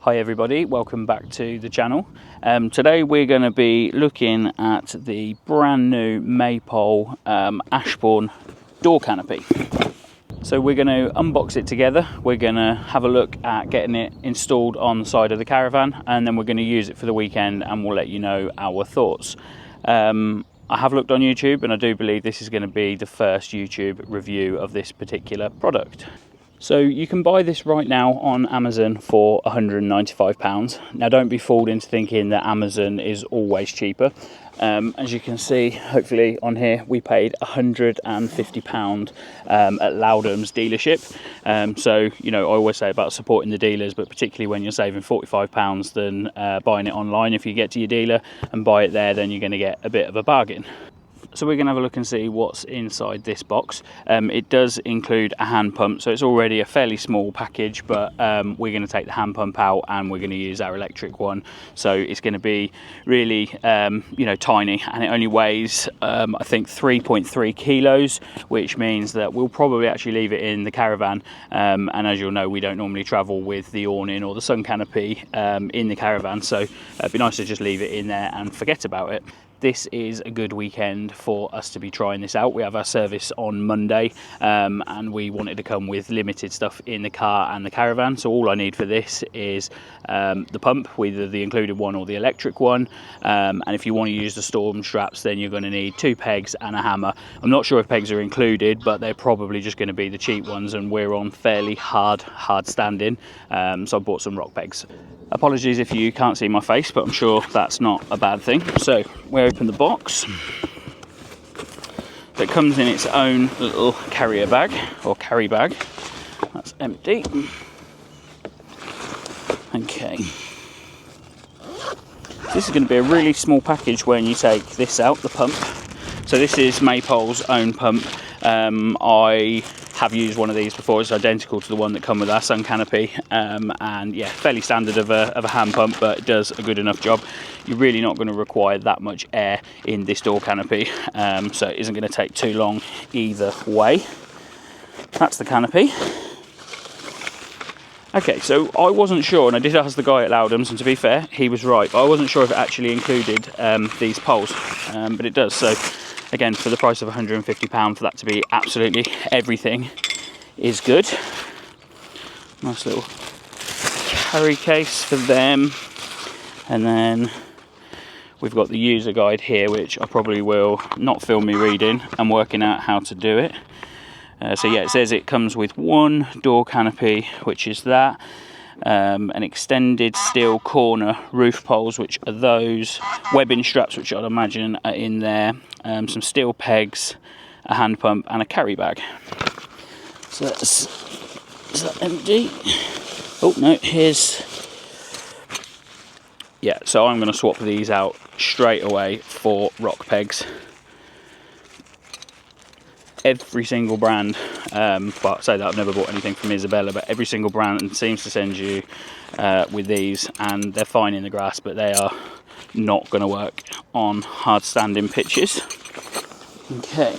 Hi everybody, welcome back to the channel. Today we're going to be looking at the brand new Maypole Ashbourne door canopy. So we're going to unbox it together, we're going to have a look at getting it installed on the side of the caravan, and then we're going to use it for the weekend and we'll let you know our thoughts. I have looked on YouTube and I do believe this is going to be the first YouTube review of this particular product. So you can buy this right now on Amazon for £195. Now don't be fooled into thinking that Amazon is always cheaper. As you can see, hopefully on here, we paid £150 at Loudham's dealership. So, you know, I always say about supporting the dealers, but particularly when you're saving £45 than buying it online. If you get to your dealer and buy it there, then you're going to get a bit of a bargain. So we're going to have a look and see what's inside this box. It does include a hand pump, so it's already a fairly small package, but we're going to take the hand pump out and we're going to use our electric one. So it's going to be really, you know, tiny, and it only weighs, I think, 3.3 kilos, which means that we'll probably actually leave it in the caravan. And as you'll know, we don't normally travel with the awning or the sun canopy in the caravan, so it'd be nice to just leave it in there and forget about it. This is a good weekend for us to be trying this out. We have our service on Monday and we wanted to come with limited stuff in the car and the caravan. So all I need for this is the pump, either the included one or the electric one. And if you want to use the storm straps, then you're going to need 2 pegs and a hammer. I'm not sure if pegs are included, but they're probably just going to be the cheap ones, and we're on fairly hard standing. So I bought some rock pegs. Apologies if you can't see my face, but I'm sure that's not a bad thing. So we open the box. So it comes in its own little carrier bag, or carry bag. That's empty. Okay. This is going to be a really small package when you take this out, the pump. So this is Maypole's own pump. I have used one of these before. It's identical to the one that come with our sun canopy, and yeah, fairly standard of a hand pump, but it does a good enough job. You're really not going to require that much air in this door canopy, so it isn't going to take too long either way. That's the canopy. Okay, so I wasn't sure, and I did ask the guy at Loudham's, and to be fair, he was right, but I wasn't sure if it actually included these poles, but it does. So again, for the price of £150, for that to be absolutely everything is good. Nice little carry case for them. And then we've got the user guide here, which I probably will not film me reading and working out how to do it. So yeah, it says it comes with one door canopy, which is that. An extended steel corner roof poles, which are those, webbing straps, which I'd imagine are in there, some steel pegs, a hand pump and a carry bag. So is that empty? Oh no, here's, yeah, so I'm going to swap these out straight away for rock pegs. Every single brand, well, I say that I've never bought anything from Isabella, but every single brand seems to send you with these, and they're fine in the grass, but they are not going to work on hard standing pitches. Okay.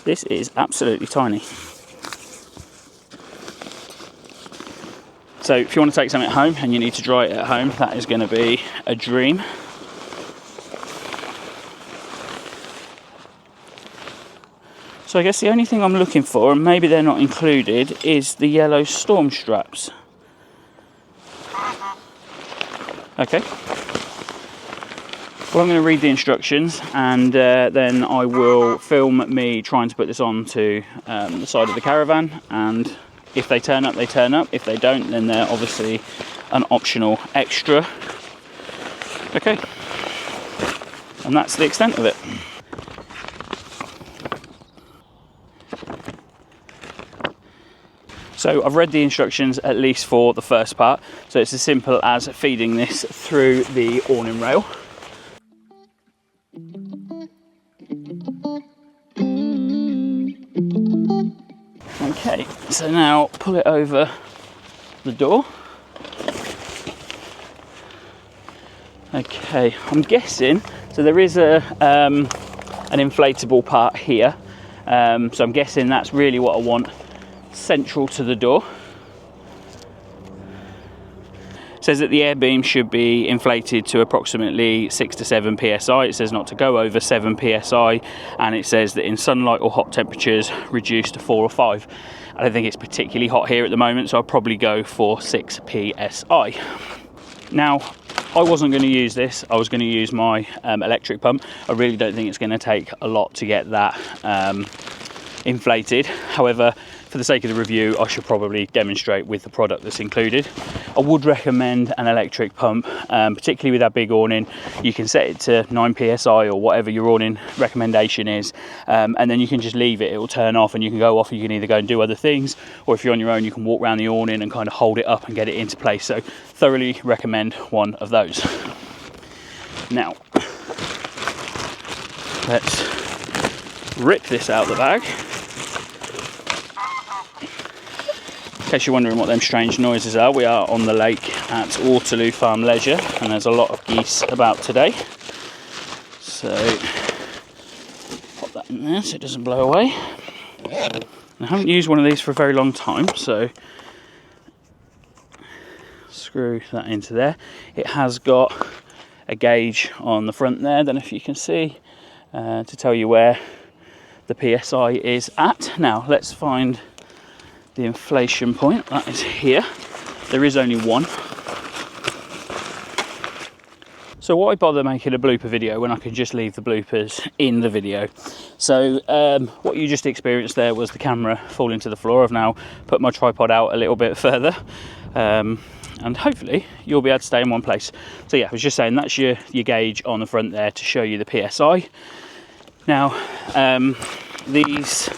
This is absolutely tiny. So if you want to take something home and you need to dry it at home, that is going to be a dream. So I guess the only thing I'm looking for, and maybe they're not included, is the yellow storm straps. Okay. Well, I'm going to read the instructions, and then I will film me trying to put this onto the side of the caravan, and if they turn up, they turn up. If they don't, then they're obviously an optional extra. Okay. And that's the extent of it. So I've read the instructions at least for the first part. So it's as simple as feeding this through the awning rail. Okay, so now pull it over the door. Okay, I'm guessing, so there is an inflatable part here. So I'm guessing that's really what I want central to the door. It says that the air beam should be inflated to approximately 6 to 7 psi. It says not to go over 7 psi, and it says that in sunlight or hot temperatures reduce to 4 or 5. I don't think it's particularly hot here at the moment, so I'll probably go for 6 psi. Now, I wasn't going to use this. I was going to use my electric pump. I really don't think it's going to take a lot to get that inflated. However, for the sake of the review, I should probably demonstrate with the product that's included. I would recommend an electric pump, particularly with that big awning. You can set it to 9 psi or whatever your awning recommendation is, and then you can just leave it. It will turn off and you can go off. You can either go and do other things, or if you're on your own, you can walk around the awning and kind of hold it up and get it into place. So thoroughly recommend one of those. Now, let's rip this out of the bag. In case you're wondering what them strange noises are, we are on the lake at Waterloo Farm Leisure, and there's a lot of geese about today. So pop that in there so it doesn't blow away. I haven't used one of these for a very long time, so screw that into there. It has got a gauge on the front there, I don't know if you can see, to tell you where the PSI is at. Now let's find the inflation point. That is here. There is only one. So why bother making a blooper video when I could just leave the bloopers in the video? So what you just experienced there was the camera falling to the floor. I've now put my tripod out a little bit further, and hopefully you'll be able to stay in one place. So yeah, I was just saying that's your gauge on the front there to show you the PSI. Now these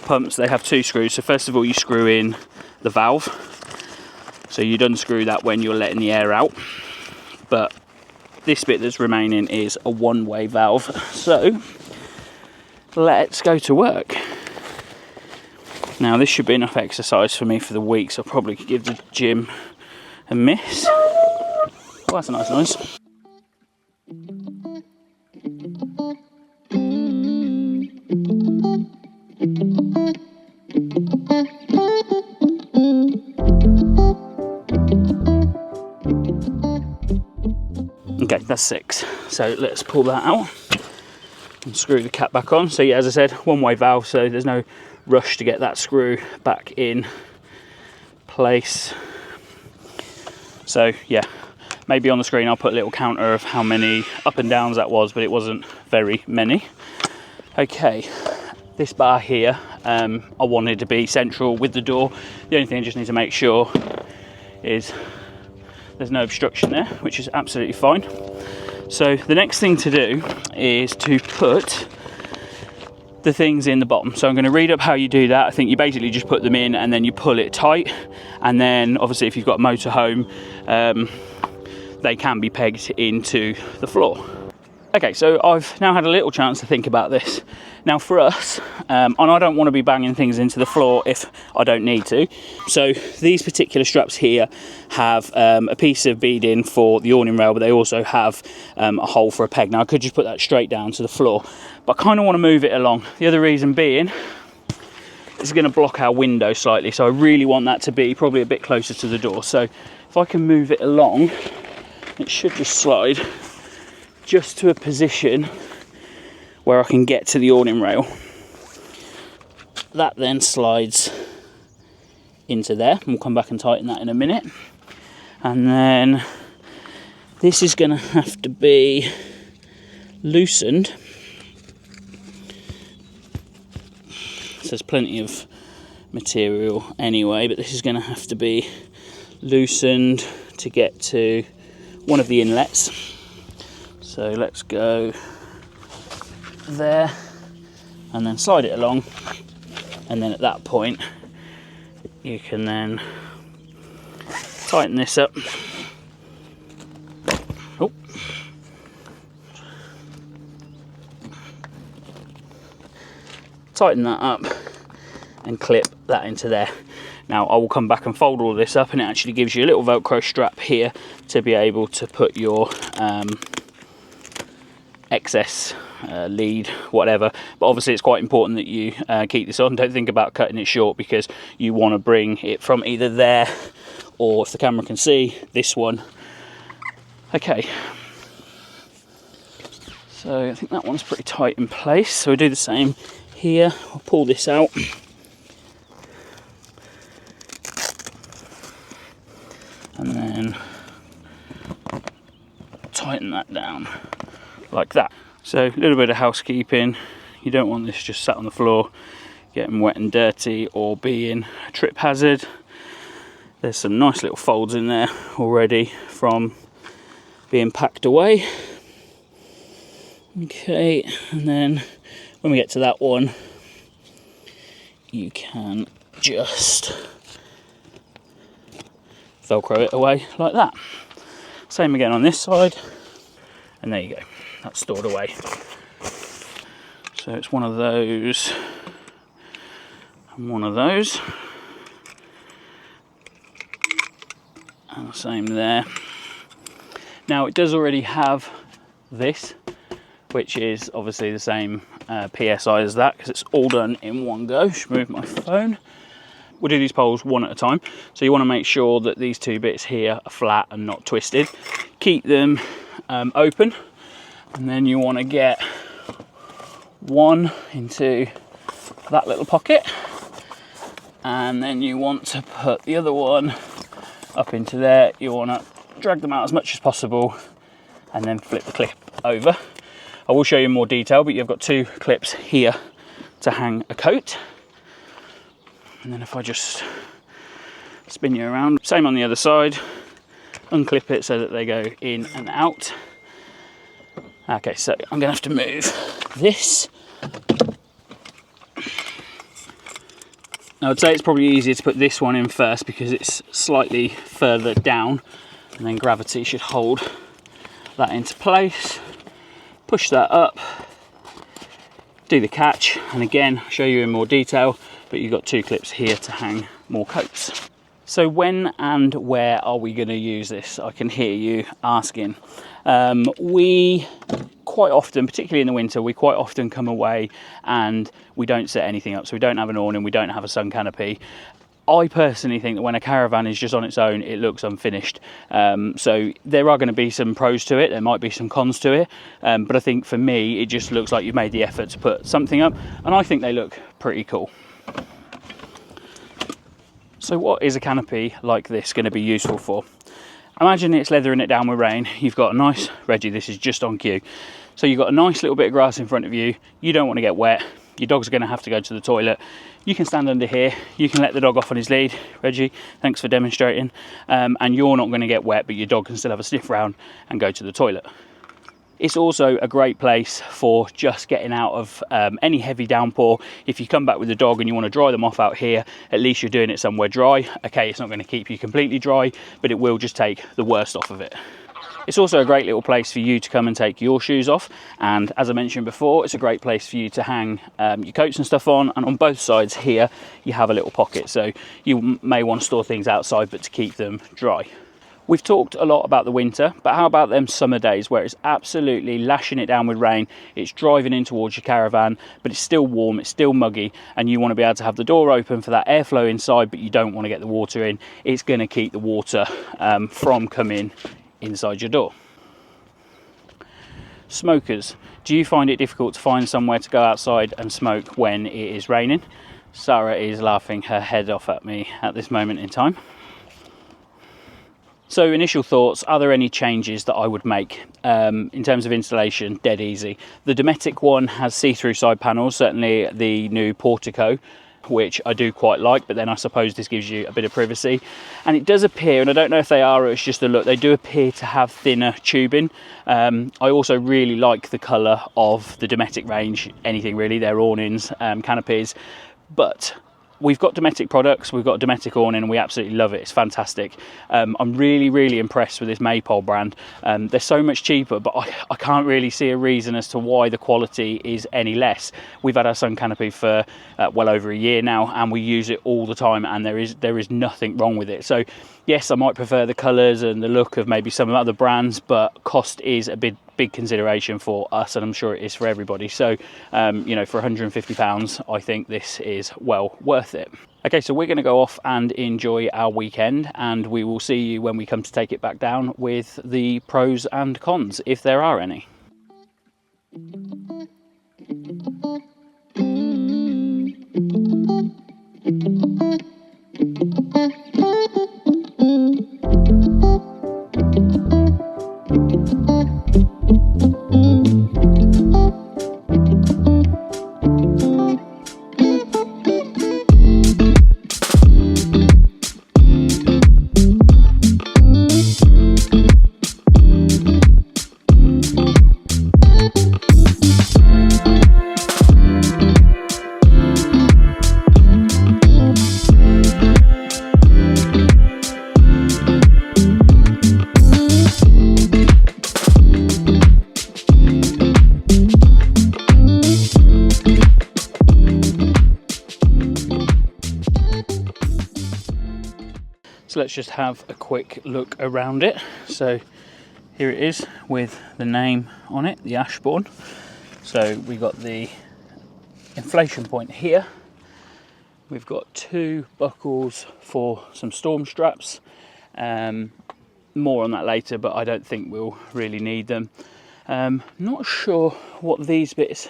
pumps, they have 2 screws. So first of all, you screw in the valve, so you'd unscrew that when you're letting the air out, but this bit that's remaining is a one-way valve. So let's go to work. Now this should be enough exercise for me for the week, so I'll probably give the gym a miss. Oh, that's a nice noise. Okay, that's 6. So let's pull that out and screw the cap back on. So yeah, as I said, one-way valve, so there's no rush to get that screw back in place. So yeah, maybe on the screen I'll put a little counter of how many up and downs that was, but it wasn't very many. Okay, this bar here, I wanted to be central with the door. The only thing I just need to make sure is there's no obstruction there, which is absolutely fine. So the next thing to do is to put the things in the bottom. So I'm going to read up how you do that. I think you basically just put them in and then you pull it tight, and then obviously if you've got a motorhome, they can be pegged into the floor. Okay, so I've now had a little chance to think about this. Now for us, and I don't want to be banging things into the floor if I don't need to. So these particular straps here have a piece of beading for the awning rail, but they also have a hole for a peg. Now I could just put that straight down to the floor, but I kind of want to move it along. The other reason being, this is going to block our window slightly, so I really want that to be probably a bit closer to the door. So if I can move it along, it should just slide just to a position where I can get to the awning rail. That then slides into there, and we'll come back and tighten that in a minute. And then this is going to have to be loosened. So there's plenty of material anyway, but this is going to have to be loosened to get to one of the inlets. So let's go there and then slide it along, and then at that point you can then tighten this up. Oh. Tighten that up and clip that into there. Now I will come back and fold all of this up, and it actually gives you a little Velcro strap here to be able to put your excess lead, whatever. But obviously it's quite important that you keep this on. Don't think about cutting it short, because you want to bring it from either there, or if the camera can see, this one. Okay, so I think that one's pretty tight in place, so we'll do the same here. I'll pull this out. And then tighten that down like that. So a little bit of housekeeping. You don't want this just sat on the floor getting wet and dirty or being a trip hazard. There's some nice little folds in there already from being packed away. Okay, and then when we get to that one, you can just Velcro it away like that. Same again on this side, and there you go, that's stored away. So it's one of those and one of those, and the same there. Now it does already have this, which is obviously the same PSI as that, because it's all done in one go. Just move my phone. We'll do these poles one at a time. So you want to make sure that these two bits here are flat and not twisted. Keep them open, and then you want to get one into that little pocket, and then you want to put the other one up into there. You want to drag them out as much as possible, and then flip the clip over. I will show you in more detail, but you've got two clips here to hang a coat. And then if I just spin you around, same on the other side, unclip it so that they go in and out. Okay, so I'm gonna have to move this. I would say it's probably easier to put this one in first, because it's slightly further down, and then gravity should hold that into place. Push that up, do the catch, and again, I'll show you in more detail, but you've got two clips here to hang more coats. So when and where are we going to use this? I can hear you asking. We quite often, particularly in the winter, we quite often come away and we don't set anything up. So we don't have an awning, we don't have a sun canopy. I personally think that when a caravan is just on its own, it looks unfinished. So there are going to be some pros to it, there might be some cons to it, but I think for me, it just looks like you've made the effort to put something up, and I think they look pretty cool. So what is a canopy like this going to be useful for? Imagine it's leathering it down with rain. You've got a nice, Reggie, this is just on cue. So you've got a nice little bit of grass in front of you. You don't want to get wet. Your dog's going to have to go to the toilet. You can stand under here. You can let the dog off on his lead. Reggie, thanks for demonstrating. And you're not going to get wet, but your dog can still have a sniff around and go to the toilet. It's also a great place for just getting out of any heavy downpour. If you come back with the dog and you want to dry them off out here, at least you're doing it somewhere dry. Okay, it's not going to keep you completely dry, but it will just take the worst off of it. It's also a great little place for you to come and take your shoes off, and as I mentioned before, it's a great place for you to hang your coats and stuff on, and on both sides here you have a little pocket, so you may want to store things outside but to keep them dry. We've talked a lot about the winter, but how about them summer days where it's absolutely lashing it down with rain, it's driving in towards your caravan, but it's still warm, it's still muggy, and you want to be able to have the door open for that airflow inside, but you don't want to get the water in. It's going to keep the water from coming inside your door. Smokers, do you find it difficult to find somewhere to go outside and smoke when it is raining? Sara is laughing her head off at me at this moment in time. So initial thoughts, are there any changes that I would make? In terms of installation, dead easy. The Dometic one has see-through side panels, certainly the new Portico, which I do quite like, but then I suppose this gives you a bit of privacy. And it does appear, and I don't know if they are or it's just a look, they do appear to have thinner tubing. I also really like the colour of the Dometic range, anything really, their awnings, canopies, but we've got Dometic products, we've got Dometic awning, and we absolutely love it. It's fantastic. I'm really impressed with this Maypole brand. They're so much cheaper, but I can't really see a reason as to why the quality is any less. We've had our sun canopy for well over a year now, and we use it all the time, and there is nothing wrong with it. So yes, I might prefer the colours and the look of maybe some other brands, but cost is a big big consideration for us, and I'm sure it is for everybody. So you know, for £150 I think this is well worth it. Okay, so we're going to go off and enjoy our weekend, and we will see you when we come to take it back down with the pros and cons, if there are any. So let's just have a quick look around it. So here it is with the name on it, the Ashbourne. So we got the inflation point here. We've got 2 buckles for some storm straps. More on that later, but I don't think we'll really need them. Not sure what these bits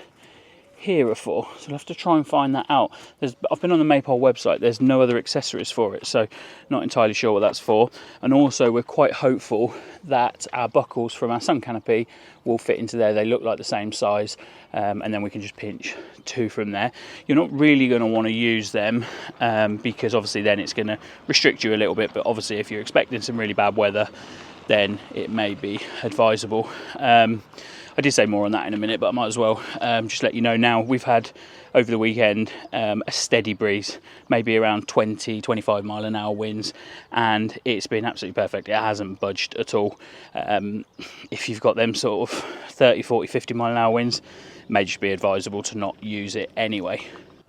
here are for, so I'll have to try and find that out. I've been on the Maypole website, there's no other accessories for it, so not entirely sure what that's for. And also we're quite hopeful that our buckles from our sun canopy will fit into there. They look like the same size, and then we can just pinch 2 from there. You're not really going to want to use them because obviously then it's going to restrict you a little bit, but obviously if you're expecting some really bad weather, then it may be advisable. I did say more on that in a minute, but I might as well just let you know now. We've had over the weekend a steady breeze, maybe around 20-25 mile an hour winds, and it's been absolutely perfect. It hasn't budged at all. If you've got them sort of 30, 40, 50 mile an hour winds, it may just be advisable to not use it anyway.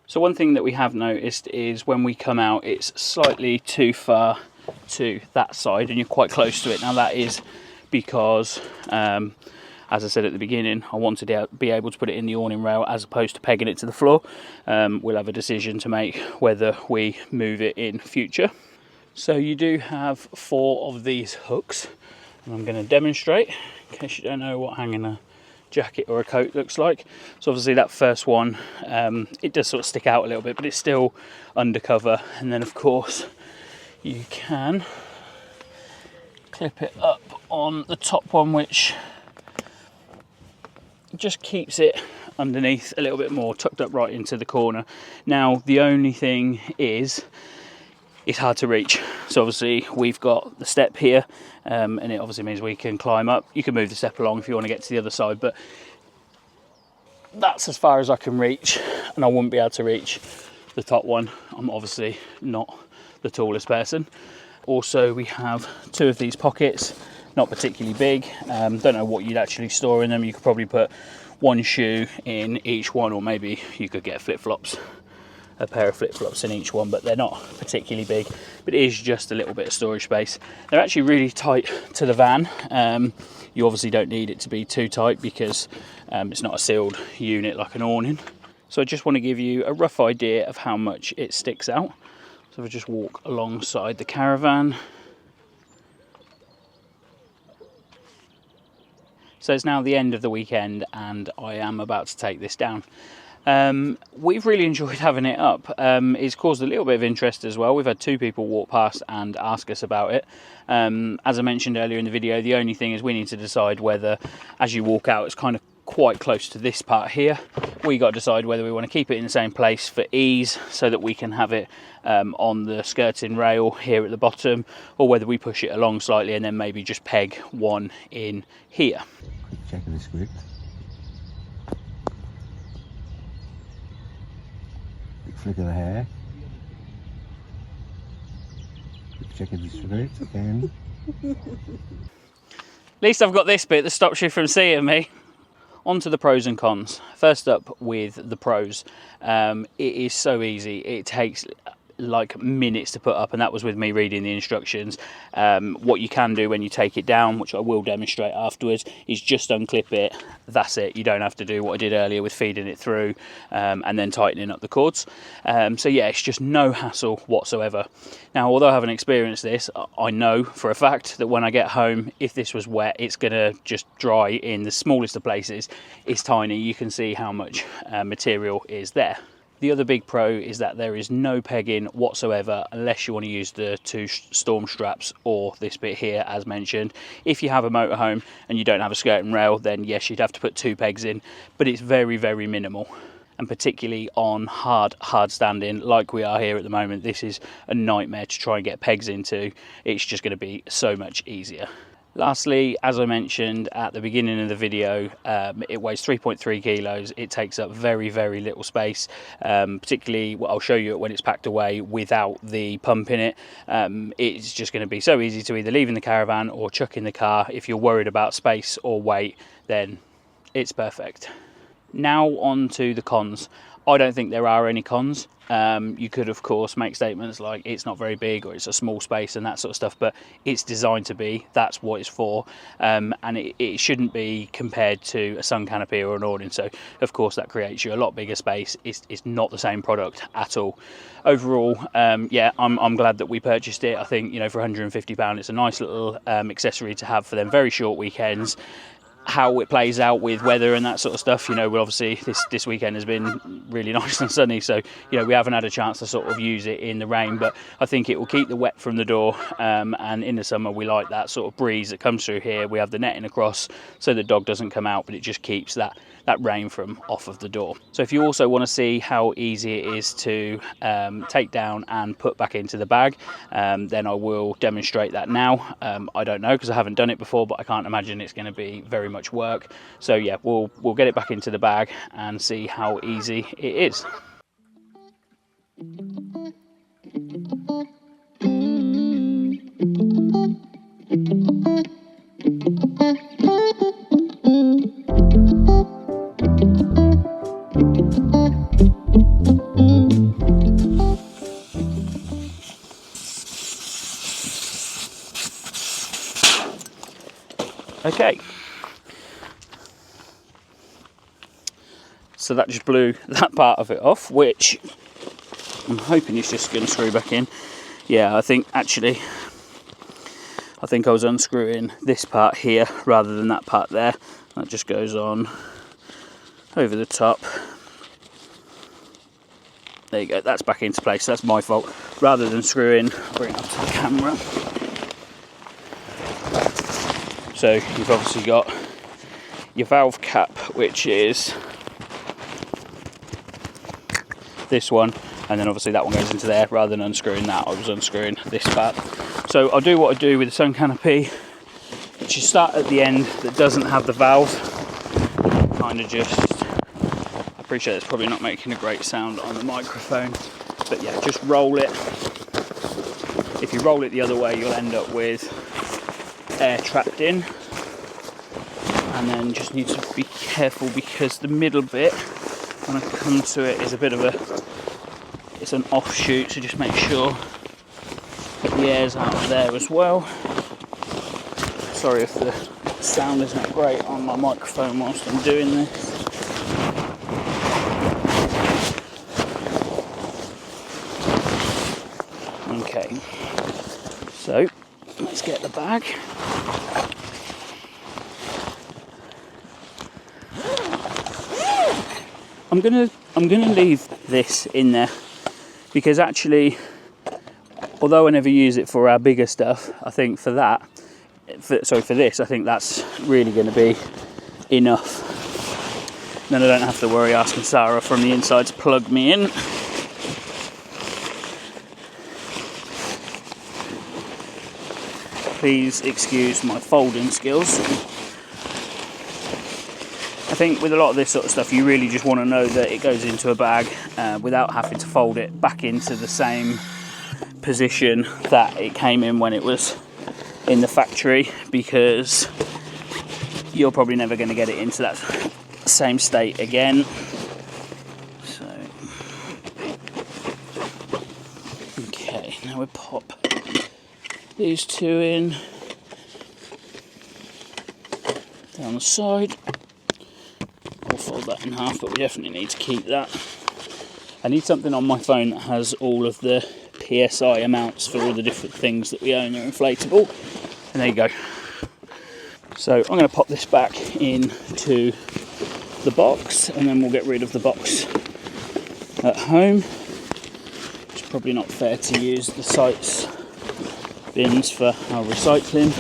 So one thing that we have noticed is when we come out, it's slightly too far to that side and you're quite close to it. Now that is because as I said at the beginning, I wanted to be able to put it in the awning rail as opposed to pegging it to the floor. We'll have a decision to make whether we move it in future. So you do have 4 of these hooks, and I'm going to demonstrate in case you don't know what hanging a jacket or a coat looks like. So obviously that first one, it does sort of stick out a little bit, but it's still undercover. And then of course you can clip it up on the top one, which just keeps it underneath a little bit more, tucked up right into the corner. Now the only thing is it's hard to reach, so obviously we've got the step here, and it obviously means we can climb up. You can move the step along if you want to get to the other side, but that's as far as I can reach, and I wouldn't be able to reach the top one. I'm obviously not the tallest person. Also we have 2 of these pockets, not particularly big. Don't know what you'd actually store in them. You could probably put 1 shoe in each one, or maybe you could get flip-flops, a pair of flip-flops in each one, but they're not particularly big, but it is just a little bit of storage space. They're actually really tight to the van. You obviously don't need it to be too tight because it's not a sealed unit like an awning. So I just want to give you a rough idea of how much it sticks out. So if I just walk alongside the caravan. So it's now the end of the weekend and I am about to take this down. We've really enjoyed having it up. It's caused a little bit of interest as well. We've had 2 people walk past and ask us about it. As I mentioned earlier in the video, the only thing is we need to decide whether, as you walk out, it's kind of quite close to this part here. We got to decide whether we want to keep it in the same place for ease so that we can have it on the skirting rail here at the bottom, or whether we push it along slightly and then maybe just peg one in here. Quick check of the script. Quick flick of the hair. Quick check of the script again. At least I've got this bit that stops you from seeing me. On to the pros and cons. First up with the pros. It is so easy. It takes like minutes to put up, and that was with me reading the instructions. What you can do when you take it down, which I will demonstrate afterwards, is just unclip it. That's it. You don't have to do what I did earlier with feeding it through and then tightening up the cords. So yeah, it's just no hassle whatsoever. Now, although I haven't experienced this, I know for a fact that when I get home, if this was wet, it's gonna just dry in the smallest of places. It's tiny. You can see how much material is there. The other big pro is that there is no pegging whatsoever unless you want to use the 2 storm straps or this bit here as mentioned. If you have a motorhome and you don't have a skirting rail, then yes, you'd have to put 2 pegs in, but it's very, very minimal. And particularly on hard standing like we are here at the moment, this is a nightmare to try and get pegs into. It's just going to be so much easier. Lastly, as I mentioned at the beginning of the video, it weighs 3.3 kilos. It takes up very, very little space, particularly I'll show you it when it's packed away without the pump in it. It's just going to be so easy to either leave in the caravan or chuck in the car. If you're worried about space or weight, then it's perfect. Now on to the cons. I don't think there are any cons. You could of course make statements like it's not very big or it's a small space and that sort of stuff, but it's designed to be. That's what it's for, and it shouldn't be compared to a sun canopy or an awning. So of course that creates you a lot bigger space. It's not the same product at all. Overall, yeah, I'm glad that we purchased it. I think, you know, for £150 it's a nice little accessory to have for them very short weekends. How it plays out with weather and that sort of stuff, you know, well, obviously this weekend has been really nice and sunny, so you know we haven't had a chance to sort of use it in the rain, but I think it will keep the wet from the door, and in the summer we like that sort of breeze that comes through here. We have the netting across so the dog doesn't come out, but it just keeps that rain from off of the door. So if you also want to see how easy it is to take down and put back into the bag, then I will demonstrate that now. I don't know because I haven't done it before, but I can't imagine it's going to be very much work. So yeah, we'll get it back into the bag and see how easy it is. Okay, so that just blew that part of it off, which I'm hoping it's just going to screw back in. Yeah, I think I was unscrewing this part here rather than that part there. That just goes on over the top. There you go, that's back into place. That's my fault. Rather than screwing, I'll bring it up to the camera. So you've obviously got your valve cap, which is this one, and then obviously that one goes into there. Rather than unscrewing that, I was unscrewing this part. So I'll do what I do with the sun canopy, which is start at the end that doesn't have the valve. Kind of just, I appreciate it's probably not making a great sound on the microphone, but yeah, just roll it. If you roll it the other way, you'll end up with air trapped in, and then just need to be careful because the middle bit, when I come to it, is a bit of it's an offshoot, so just make sure that the air's out of there as well. Sorry if the sound isn't great on my microphone whilst I'm doing this. Okay, so let's get the bag. I'm gonna leave this in there because actually, although I never use it for our bigger stuff, I think for this, I think that's really going to be enough. Then I don't have to worry asking Sara from the inside to plug me in. Please excuse my folding skills. I think with a lot of this sort of stuff, you really just want to know that it goes into a bag without having to fold it back into the same position that it came in when it was in the factory, because you're probably never going to get it into that same state again. So Okay, now we pop these two in down the side. We'll fold that in half, but we definitely need to keep that. I need something on my phone that has all of the PSI amounts for all the different things that we own are inflatable. And there you go. So I'm going to pop this back into the box, and then we'll get rid of the box at home. It's probably not fair to use the site's bins for our recycling.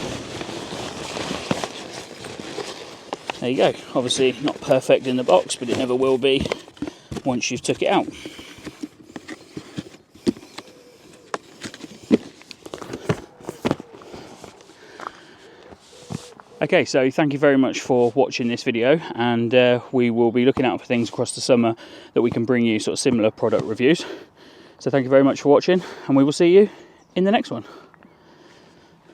There you go. Obviously not perfect in the box, but it never will be once you've took it out. Okay, so thank you very much for watching this video, and we will be looking out for things across the summer that we can bring you sort of similar product reviews. So thank you very much for watching, and we will see you in the next one.